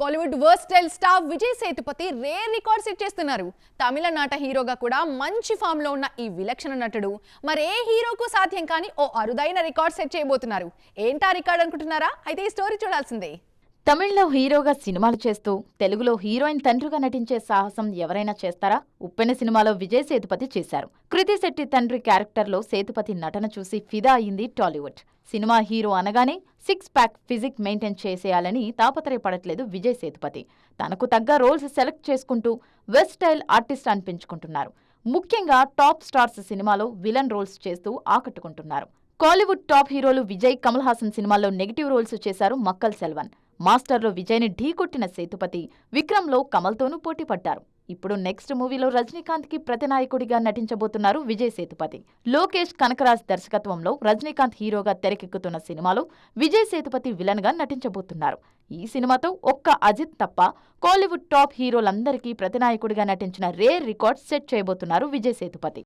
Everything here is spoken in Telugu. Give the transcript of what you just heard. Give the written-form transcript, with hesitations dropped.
Kollywood versatile star Vijay Sethupathi rare record set చేస్తున్నారు. తమిళనాట హీరోగా కూడా మంచి ఫామ్ లో ఉన్న ఈ విలక్షణ నటుడు మరే హీరోకు సాధ్యం కాని ఓ అరుదైన రికార్డ్ సెట్ చేయబోతున్నారు. ఏంటా రికార్డ్ అనుకుంటున్నారా? అయితే ఈ స్టోరీ చూడాల్సిందే. తమిళ్లో హీరోగా సినిమాలు చేస్తూ తెలుగులో హీరోయిన్ తండ్రిగా నటించే సాహసం ఎవరైనా చేస్తారా? ఉప్పెన సినిమాలో విజయ్ సేతుపతి చేశారు. కృతి శెట్టి తండ్రి క్యారెక్టర్లో సేతుపతి నటన చూసి ఫిదా అయింది టాలీవుడ్. సినిమా హీరో అనగానే 6 ప్యాక్ ఫిజిక్ మెయింటైన్ చేసేయాలని తాపత్రయపడట్లేదు విజయ్ సేతుపతి. తనకు తగ్గ రోల్స్ సెలెక్ట్ చేసుకుంటూ వెస్టైల్ ఆర్టిస్ట్ అనిపించుకుంటున్నారు. ముఖ్యంగా టాప్ స్టార్స్ సినిమాలో విలన్ రోల్స్ చేస్తూ ఆకట్టుకుంటున్నారు. కాలీవుడ్ టాప్ హీరోలు విజయ్, కమల్ హాసన్ సినిమాల్లో నెగిటివ్ రోల్స్ చేశారు మక్కల్ సెల్వన్. మాస్టర్లో విజయ్ని ఢీకొట్టిన సేతుపతి విక్రమ్లో కమల్తోనూ పోటీ పడ్డారు. ఇప్పుడు నెక్స్ట్ మూవీలో రజనీకాంత్కి ప్రతినాయకుడిగా నటించబోతున్నారు విజయ్ సేతుపతి. లోకేష్ కనకరాజ్ దర్శకత్వంలో రజనీకాంత్ హీరోగా తెరకెక్కుతున్న సినిమాలో విజయ్ సేతుపతి విలన్గా నటించబోతున్నారు. ఈ సినిమాతో ఒక్క అజిత్ తప్ప కాలీవుడ్ టాప్ హీరోలందరికీ ప్రతినాయకుడిగా నటించిన రేర్ రికార్డ్ సెట్ చేయబోతున్నారు విజయ్ సేతుపతి.